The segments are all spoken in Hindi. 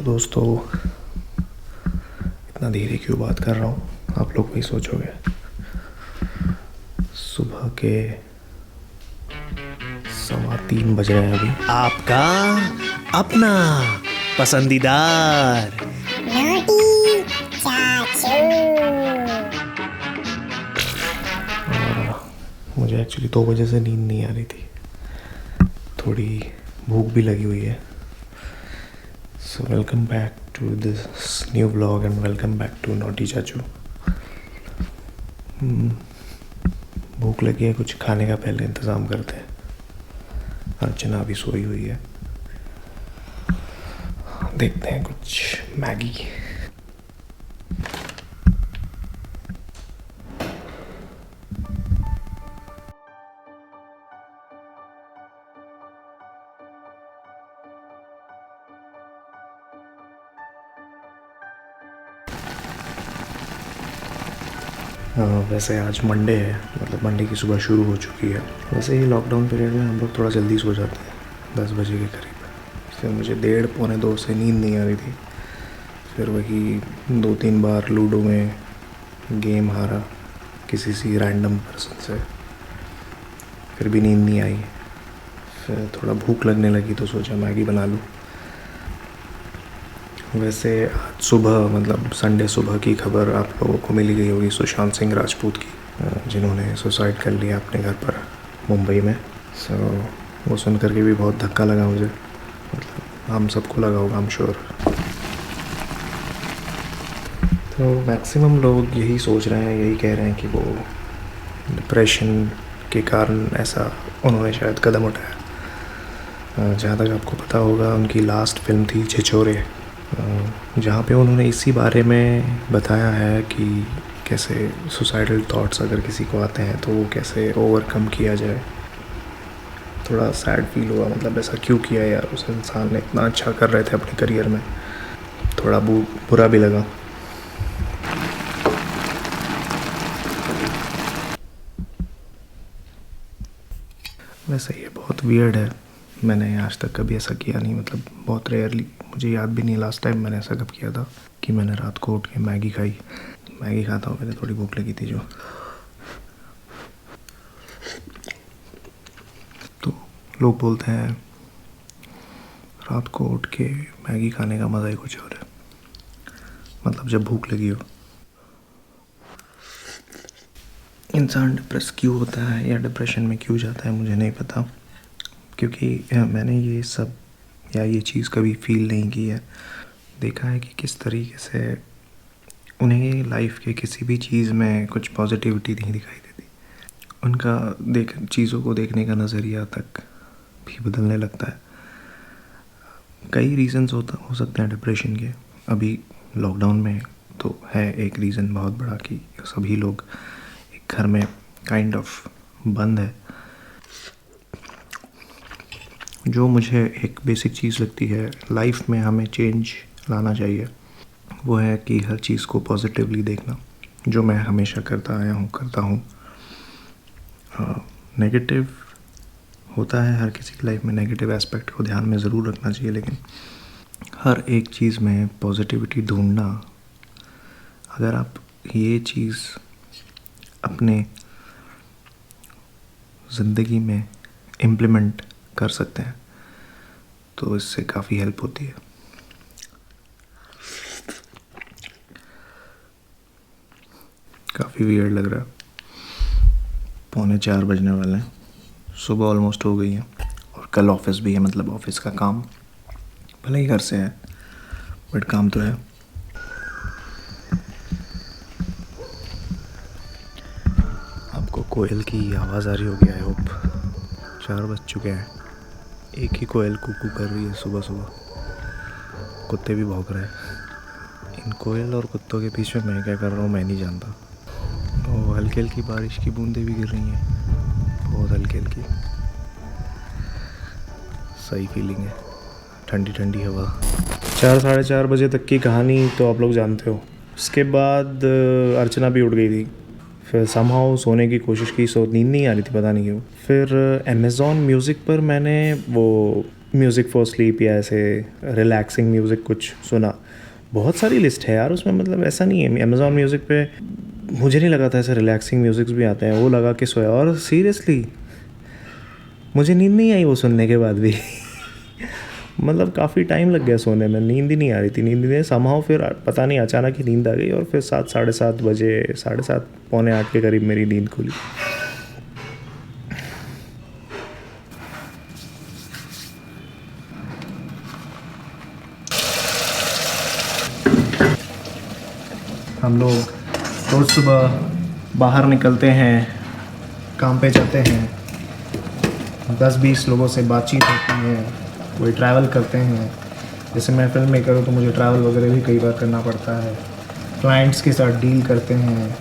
तो दोस्तों, इतना धीरे क्यों बात कर रहा हूँ आप लोग भी सोचोगे। सुबह के 3:15 बज रहे हैं अभी। आपका अपना पसंदीदार नोटी चाचू। मुझे एक्चुअली 2 बजे से नींद नहीं आ रही थी, थोड़ी भूख भी लगी हुई है। So welcome back to this new blog and welcome back to नोटी चाचू। भूख लगी है, कुछ खाने का पहले इंतज़ाम करते हैं। अर्चना अभी सोई हुई है, देखते हैं कुछ मैगी। वैसे आज मंडे है, मतलब मंडे की सुबह शुरू हो चुकी है। वैसे ही लॉकडाउन पीरियड में हम लोग थोड़ा जल्दी सो जाते हैं, 10 बजे के करीब। फिर मुझे 1:30-1:45 से नींद नहीं आ रही थी। फिर वही 2-3 बार लूडो में गेम हारा किसी सी रैंडम पर्सन से, फिर भी नींद नहीं आई। फिर थोड़ा भूख लगने लगी तो सोचा मैगी बना लूँ। वैसे आज सुबह, मतलब संडे सुबह की खबर आप लोगों को मिली गई होगी सुशांत सिंह राजपूत की, जिन्होंने सुसाइड कर लिया अपने घर पर मुंबई में। सो वो सुन करके भी बहुत धक्का लगा मुझे, मतलब हम सबको लगा होगा, आई एम श्योर। तो मैक्सिमम लोग यही सोच रहे हैं, यही कह रहे हैं कि वो डिप्रेशन के कारण ऐसा उन्होंने शायद कदम उठाया। जहाँ तक आपको पता होगा, उनकी लास्ट फिल्म थी छिछोरे, जहाँ पे उन्होंने इसी बारे में बताया है कि कैसे सुसाइडल थॉट्स अगर किसी को आते हैं तो वो कैसे ओवरकम किया जाए। थोड़ा सैड फील हुआ, मतलब ऐसा क्यों किया यार, उस इंसान ने इतना अच्छा कर रहे थे अपने करियर में। थोड़ा बुरा भी लगा। वैसे ये बहुत वियर्ड है, मैंने आज तक कभी ऐसा किया नहीं, मतलब बहुत रेयरली। मुझे याद भी नहीं लास्ट टाइम मैंने ऐसा कब किया था कि मैंने रात को उठ के मैगी खाई। मैगी खाता हूँ, पहले थोड़ी भूख लगी थी जो। तो लोग बोलते हैं रात को उठ के मैगी खाने का मज़ा ही कुछ और है, मतलब जब भूख लगी हो। इंसान डिप्रेस क्यों होता है या डिप्रेशन में क्यों जाता है मुझे नहीं पता, क्योंकि मैंने ये सब या ये चीज़ कभी फील नहीं की है। देखा है कि किस तरीके से उन्हें लाइफ के किसी भी चीज़ में कुछ पॉजिटिविटी नहीं दिखाई देती। उनका चीज़ों को देखने का नज़रिया तक भी बदलने लगता है। कई रीज़न्स हो सकते हैं डिप्रेशन के। अभी लॉकडाउन में तो है एक रीज़न बहुत बड़ा कि सभी लोग एक घर में काइंड ऑफ बंद है। जो मुझे एक बेसिक चीज़ लगती है लाइफ में हमें चेंज लाना चाहिए, वो है कि हर चीज़ को पॉजिटिवली देखना, जो मैं हमेशा करता हूँ। नेगेटिव होता है हर किसी की लाइफ में, नेगेटिव एस्पेक्ट को ध्यान में ज़रूर रखना चाहिए, लेकिन हर एक चीज़ में पॉजिटिविटी ढूंढना, अगर आप ये चीज़ अपने ज़िंदगी में इम्प्लीमेंट कर सकते हैं तो इससे काफ़ी हेल्प होती है। काफ़ी वियर्ड लग रहा है, 3:45 बजने वाले हैं, सुबह ऑलमोस्ट हो गई है और कल ऑफिस भी है, मतलब ऑफिस का काम भले ही घर से है बट काम तो है। आपको कोयल की आवाज़ आ रही होगी, आई होप। 4 बज चुके हैं, एक ही कोयल कुकू कर रही है सुबह सुबह। कुत्ते भी भौंक रहे हैं। इन कोयल और कुत्तों के बीच में मैं क्या कर रहा हूँ मैं नहीं जानता। और हल्की हल्की बारिश की बूंदें भी गिर रही हैं, बहुत हल्की हल्की। सही फीलिंग है, ठंडी ठंडी हवा। 4-4:30 बजे तक की कहानी तो आप लोग जानते हो। उसके बाद अर्चना भी उठ गई थी। फिर समहाउ सोने की कोशिश की, नींद नहीं आ रही थी, पता नहीं क्यों। फिर अमेज़ॉन म्यूज़िक पर मैंने वो म्यूज़िक फॉर स्लीप या ऐसे रिलैक्सिंग म्यूज़िक कुछ सुना। बहुत सारी लिस्ट है यार उसमें, मतलब ऐसा नहीं है। अमेज़ॉन म्यूज़िक पे मुझे नहीं लगा था ऐसे रिलैक्सिंग म्यूज़िक्स भी आते हैं, वो लगा के सोया। और सीरियसली मुझे नींद नहीं आई वो सुनने के बाद भी मतलब काफ़ी टाइम लग गया सोने में, नींद ही नहीं आ रही थी। नींद नहीं समहाउ फिर पता नहीं अचानक ही नींद आ गई और फिर 7 साढ़े 7 बजे, 7:30 पौने 8 के करीब मेरी नींद खुली। हम लोग रोज़ सुबह बाहर निकलते हैं, काम पे जाते हैं, 10-20 लोगों से बातचीत होती है, कोई ट्रैवल करते हैं। जैसे मैं फ़िल्म मेकर हूँ तो मुझे ट्रैवल वगैरह भी कई बार करना पड़ता है। क्लाइंट्स के साथ डील करते हैं,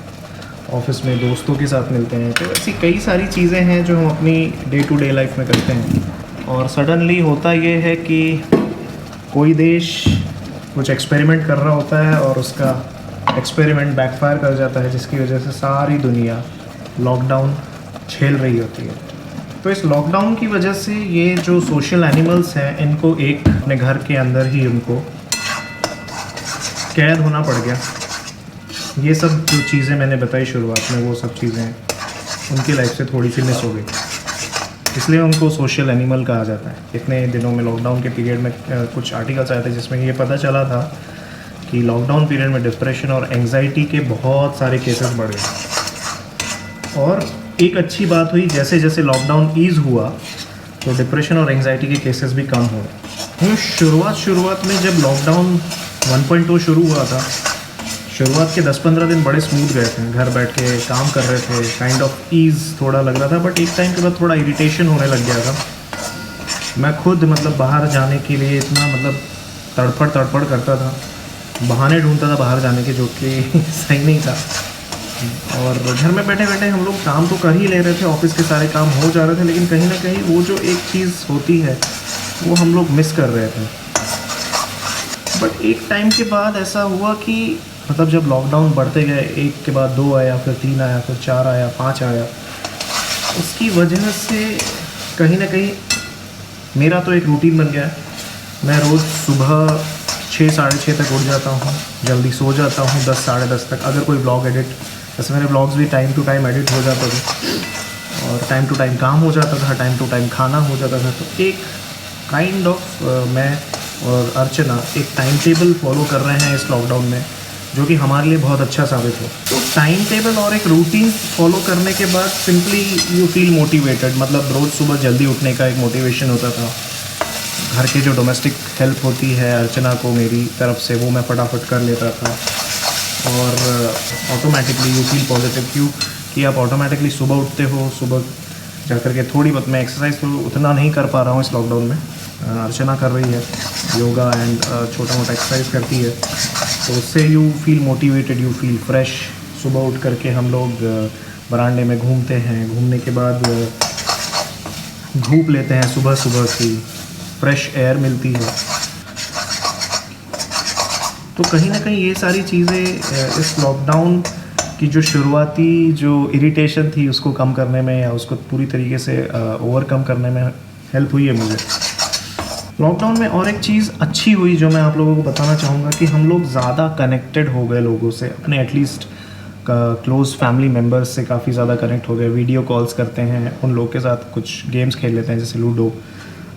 ऑफिस में दोस्तों के साथ मिलते हैं। तो ऐसी कई सारी चीज़ें हैं जो हम अपनी डे टू डे लाइफ में करते हैं। और सडनली होता ये है कि कोई देश कुछ एक्सपेरिमेंट कर रहा होता है और उसका एक्सपेरिमेंट बैकफायर कर जाता है, जिसकी वजह से सारी दुनिया लॉकडाउन झेल रही होती है। तो इस लॉकडाउन की वजह से ये जो सोशल एनिमल्स हैं, इनको एक अपने घर के अंदर ही उनको कैद होना पड़ गया। ये सब जो चीज़ें मैंने बताई शुरुआत में, वो सब चीज़ें उनकी लाइफ से थोड़ी सी मिस हो गई, इसलिए उनको सोशल एनिमल कहा जाता है। इतने दिनों में लॉकडाउन के पीरियड में कुछ आर्टिकल्स आए थे जिसमें ये पता चला था कि लॉकडाउन पीरियड में डिप्रेशन और एंग्जाइटी के बहुत सारे केसेस बढ़ गए। और एक अच्छी बात हुई, जैसे जैसे लॉकडाउन ईज़ हुआ तो डिप्रेशन और एंग्जाइटी के केसेस भी कम हुए। शुरुआत में जब लॉकडाउन 1.2 शुरू हुआ था, शुरुआत के 10-15 दिन बड़े स्मूथ गए थे। घर बैठ के काम कर रहे थे, काइंड ऑफ ईज़ थोड़ा लग रहा था। बट एक टाइम के बाद थोड़ा इरिटेशन होने लग गया था। मैं खुद मतलब बाहर जाने के लिए इतना मतलब तड़फड़ करता था, बहाने ढूंढता था बाहर जाने के, जो कि सही नहीं था। और घर में बैठे बैठे हम लोग काम तो कर ही ले रहे थे, ऑफिस के सारे काम हो जा रहे थे, लेकिन कहीं ना कहीं वो जो एक चीज़ होती है वो हम लोग मिस कर रहे थे। बट एक टाइम के बाद ऐसा हुआ कि मतलब जब लॉकडाउन बढ़ते गए, एक के बाद 2 आया, फिर 3 आया, फिर 4 आया, 5 आया, उसकी वजह से कहीं ना कहीं मेरा तो एक रूटीन बन गया है। मैं रोज़ सुबह 6 साढ़े 6 तक उठ जाता हूँ, जल्दी सो जाता हूँ 10 साढ़े 10 तक। अगर कोई ब्लॉग एडिट, जैसे मेरे ब्लॉग्स भी टाइम टू टाइम एडिट हो जाते थे और टाइम टू टाइम काम हो जाता था, टाइम टू टाइम खाना हो जाता था। तो एक काइंड ऑफ मैं और अर्चना एक टाइम टेबल फॉलो कर रहे हैं इस लॉकडाउन में, जो कि हमारे लिए बहुत अच्छा साबित हो। तो टाइम टेबल और एक रूटीन फॉलो करने के बाद सिंपली यू फील मोटिवेटेड। मतलब रोज़ सुबह जल्दी उठने का एक मोटिवेशन होता था। घर के जो डोमेस्टिक हेल्प होती है अर्चना को मेरी तरफ से, वो मैं फटाफट कर लेता था। और ऑटोमेटिकली यू फील पॉजिटिव, क्यों कि आप ऑटोमेटिकली सुबह उठते हो। सुबह जा कर के थोड़ी बहुत मैं एक्सरसाइज तो उतना नहीं कर पा रहा हूँ इस लॉकडाउन में, अर्चना कर रही है योगा एंड छोटा मोटा एक्सरसाइज करती है, तो उससे you feel motivated, you feel fresh. सुबह उठ करके हम लोग बरामदे में घूमते हैं, घूमने के बाद धूप लेते हैं, सुबह सुबह की फ्रेश एयर मिलती है। तो कहीं ना कहीं ये सारी चीज़ें इस लॉकडाउन की जो शुरुआती जो इरिटेशन थी उसको कम करने में या उसको पूरी तरीके से ओवरकम करने में हेल्प हुई है मुझे लॉकडाउन में। और एक चीज़ अच्छी हुई जो मैं आप लोगों को बताना चाहूँगा कि हम लोग ज़्यादा कनेक्टेड हो गए लोगों से, अपने एटलीस्ट क्लोज़ फैमिली मेम्बर्स से काफ़ी ज़्यादा कनेक्ट हो गए। वीडियो कॉल्स करते हैं, उन लोग के साथ कुछ गेम्स खेल लेते हैं जैसे लूडो।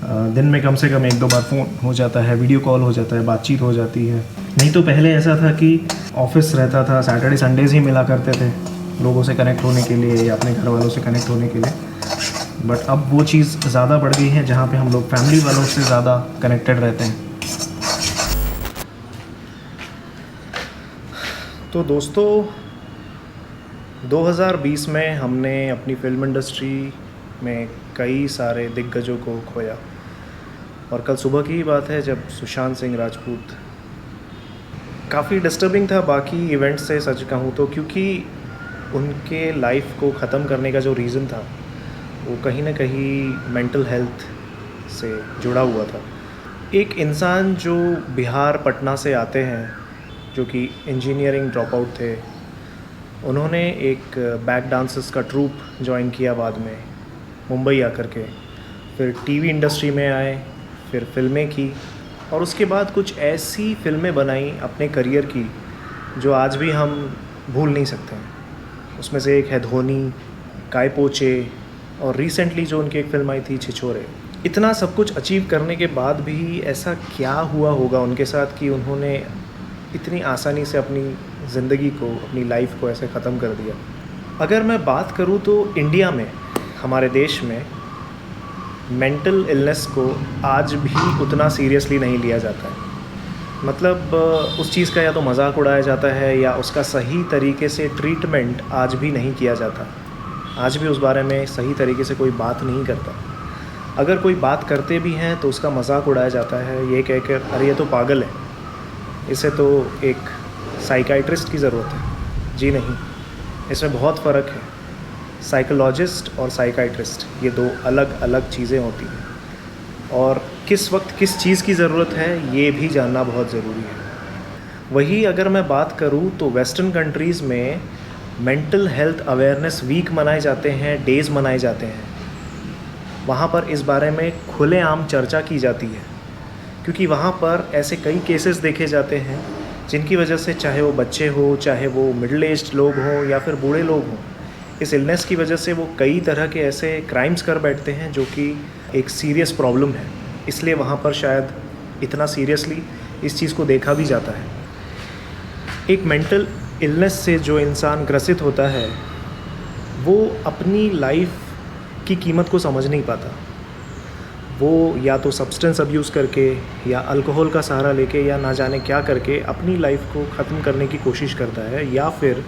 दिन में कम से कम 1-2 बार फ़ोन हो जाता है, वीडियो कॉल हो जाता है, बातचीत हो जाती है। नहीं तो पहले ऐसा था कि ऑफिस रहता था, सैटरडे संडेज़ ही मिला करते थे लोगों से कनेक्ट होने के लिए या अपने घर वालों से कनेक्ट होने के लिए। बट अब वो चीज़ ज़्यादा बढ़ गई है जहाँ पे हम लोग फैमिली वालों से ज़्यादा कनेक्टेड रहते हैं। तो दोस्तों 2020 में हमने अपनी फिल्म इंडस्ट्री में कई सारे दिग्गजों को खोया। और कल सुबह की ही बात है जब सुशांत सिंह राजपूत, काफ़ी डिस्टर्बिंग था बाकी इवेंट से सच कहूँ तो, क्योंकि उनके लाइफ को ख़त्म करने का जो रीज़न था वो कहीं ना कहीं मेंटल हेल्थ से जुड़ा हुआ था। एक इंसान जो बिहार पटना से आते हैं, जो कि इंजीनियरिंग ड्रॉप आउट थे, उन्होंने एक बैक डांसर्स का ट्रूप ज्वाइन किया बाद में मुंबई आकर के, फिर टीवी इंडस्ट्री में आए, फिर फ़िल्में की और उसके बाद कुछ ऐसी फ़िल्में बनाई अपने करियर की जो आज भी हम भूल नहीं सकते हैं। उसमें से एक है धोनी, काय पोचे और रिसेंटली जो उनकी एक फ़िल्म आई थी छिछोरे। इतना सब कुछ अचीव करने के बाद भी ऐसा क्या हुआ होगा उनके साथ कि उन्होंने इतनी आसानी से अपनी ज़िंदगी को, अपनी लाइफ को ऐसे ख़त्म कर दिया। अगर मैं बात करूँ तो इंडिया में, हमारे देश में मेंटल इलनेस को आज भी उतना सीरियसली नहीं लिया जाता है। मतलब उस चीज़ का या तो मजाक उड़ाया जाता है या उसका सही तरीके से ट्रीटमेंट आज भी नहीं किया जाता। आज भी उस बारे में सही तरीके से कोई बात नहीं करता। अगर कोई बात करते भी हैं तो उसका मजाक उड़ाया जाता है, ये कहकर अरे ये तो पागल है, इसे तो एक साइकाइट्रिस्ट की ज़रूरत है। जी नहीं, इसमें बहुत फ़र्क है। साइकोलॉजिस्ट और साइकाइट्रिस्ट ये दो अलग अलग चीज़ें होती हैं और किस वक्त किस चीज़ की ज़रूरत है ये भी जानना बहुत ज़रूरी है। वही अगर मैं बात करूँ तो वेस्टर्न कंट्रीज़ में मेंटल हेल्थ अवेयरनेस वीक मनाए जाते हैं, डेज़ मनाए जाते हैं। वहाँ पर इस बारे में खुलेआम चर्चा की जाती है क्योंकि वहाँ पर ऐसे कई केसेस देखे जाते हैं जिनकी वजह से, चाहे वो बच्चे हो, चाहे वो मिडिल एज्ड लोग हों या फिर बूढ़े लोग हों, इस इलनेस की वजह से वो कई तरह के ऐसे क्राइम्स कर बैठते हैं जो कि एक सीरियस प्रॉब्लम है। इसलिए वहाँ पर शायद इतना सीरियसली इस चीज़ को देखा भी जाता है। एक मेंटल इलनेस से जो इंसान ग्रसित होता है वो अपनी लाइफ की कीमत को समझ नहीं पाता। वो या तो सब्सटेंस अब्यूज़ करके या अल्कोहल का सहारा लेके या ना जाने क्या करके अपनी लाइफ को ख़त्म करने की कोशिश करता है या फिर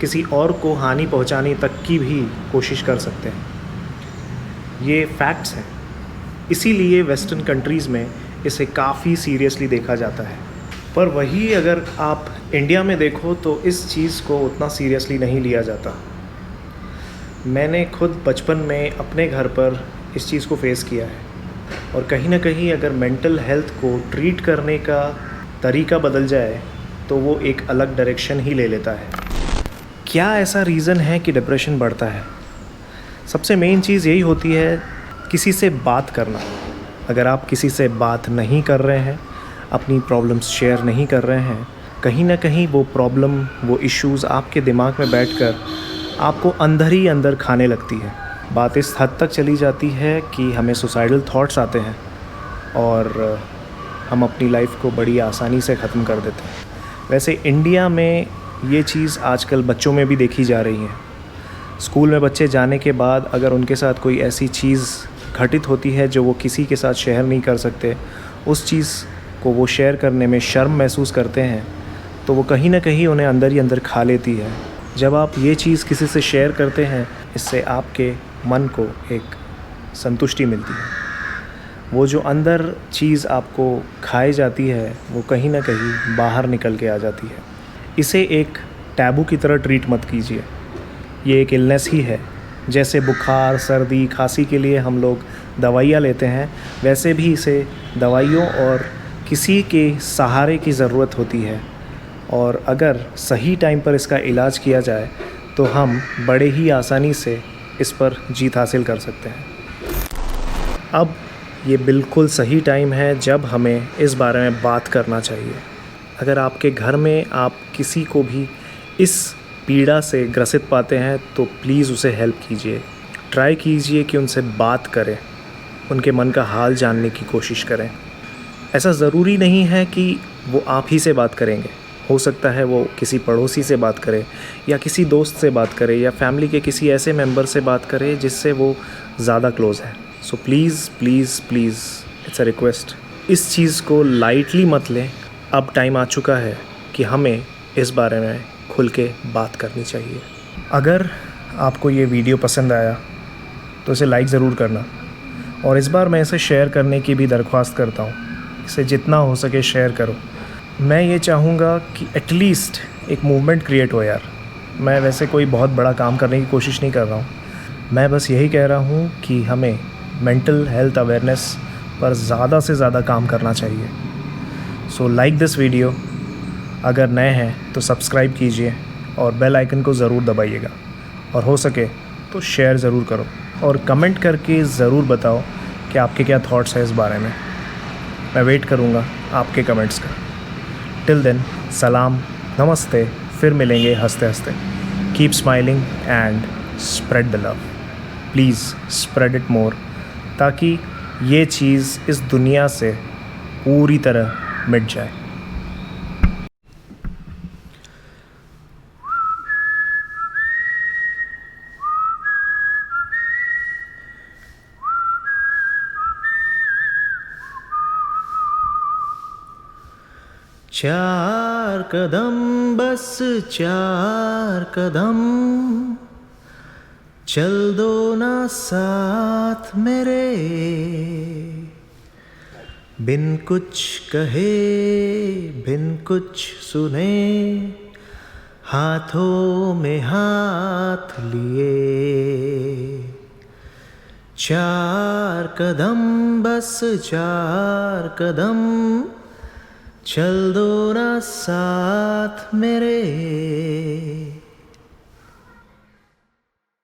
किसी और को हानि पहुंचाने तक की भी कोशिश कर सकते हैं। ये फैक्ट्स हैं। इसीलिए वेस्टर्न कंट्रीज़ में इसे काफ़ी सीरियसली देखा जाता है। पर वही अगर आप इंडिया में देखो तो इस चीज़ को उतना सीरियसली नहीं लिया जाता। मैंने खुद बचपन में अपने घर पर इस चीज़ को फेस किया है और कहीं ना कहीं अगर मेंटल हेल्थ को ट्रीट करने का तरीका बदल जाए तो वो एक अलग डायरेक्शन ही ले लेता है। क्या ऐसा रीज़न है कि डिप्रेशन बढ़ता है? सबसे मेन चीज़ यही होती है किसी से बात करना। अगर आप किसी से बात नहीं कर रहे हैं, अपनी प्रॉब्लम्स शेयर नहीं कर रहे हैं, कहीं ना कहीं वो प्रॉब्लम, वो इश्यूज़ आपके दिमाग में बैठकर आपको अंदर ही अंदर खाने लगती है। बात इस हद तक चली जाती है कि हमें सुसाइडल थॉट्स आते हैं और हम अपनी लाइफ को बड़ी आसानी से ख़त्म कर देते हैं। वैसे इंडिया में ये चीज़ आजकल बच्चों में भी देखी जा रही है। स्कूल में बच्चे जाने के बाद अगर उनके साथ कोई ऐसी चीज़ घटित होती है जो वो किसी के साथ शेयर नहीं कर सकते, उस चीज़ को वो शेयर करने में शर्म महसूस करते हैं, तो वो कहीं ना कहीं उन्हें अंदर ही अंदर खा लेती है। जब आप ये चीज़ किसी से शेयर करते हैं, इससे आपके मन को एक संतुष्टि मिलती है। वो जो अंदर चीज़ आपको खाई जाती है वो कहीं ना कहीं बाहर निकल के आ जाती है। इसे एक टैबू की तरह ट्रीट मत कीजिए। ये एक इलनेस ही है। जैसे बुखार, सर्दी, खांसी के लिए हम लोग दवाइयाँ लेते हैं, वैसे भी इसे दवाइयों और किसी के सहारे की ज़रूरत होती है। और अगर सही टाइम पर इसका इलाज किया जाए तो हम बड़े ही आसानी से इस पर जीत हासिल कर सकते हैं। अब ये बिल्कुल सही टाइम है जब हमें इस बारे में बात करना चाहिए। अगर आपके घर में आप किसी को भी इस पीड़ा से ग्रसित पाते हैं तो प्लीज़ उसे हेल्प कीजिए। ट्राई कीजिए कि उनसे बात करें, उनके मन का हाल जानने की कोशिश करें। ऐसा ज़रूरी नहीं है कि वो आप ही से बात करेंगे। हो सकता है वो किसी पड़ोसी से बात करे या किसी दोस्त से बात करे या फैमिली के किसी ऐसे मेंबर से बात करे जिससे वो ज़्यादा क्लोज़ है। So please please please, it's a request, इस चीज़ को लाइटली मत लें। अब टाइम आ चुका है कि हमें इस बारे में खुल के बात करनी चाहिए। अगर आपको ये वीडियो पसंद आया तो इसे लाइक ज़रूर करना और इस बार मैं इसे शेयर करने की भी दरख्वास्त करता हूँ। इसे जितना हो सके शेयर करो। मैं ये चाहूँगा कि एटलीस्ट एक मूवमेंट क्रिएट हो यार। मैं वैसे कोई बहुत बड़ा काम करने की कोशिश नहीं कर रहा हूँ। मैं बस यही कह रहा हूँ कि हमें मेंटल हेल्थ अवेयरनेस पर ज़्यादा से ज़्यादा काम करना चाहिए। So like this video. अगर नए हैं तो सब्सक्राइब कीजिए और बेल आइकन को ज़रूर दबाइएगा और हो सके तो शेयर ज़रूर करो और कमेंट करके ज़रूर बताओ कि आपके क्या थॉट्स हैं इस बारे में। मैं वेट करूँगा आपके कमेंट्स का। टिल देन सलाम, नमस्ते, फिर मिलेंगे हंसते हंसते। Keep smiling and spread the love, please spread it more, ताकि ये चीज़ इस दुनिया से पूरी तरह मिट जाए। चार कदम, बस चार कदम, चल दो ना साथ मेरे, बिन कुछ कहे बिन कुछ सुने, हाथों में हाथ लिए। चार कदम, बस चार कदम, चल दो ना साथ मेरे।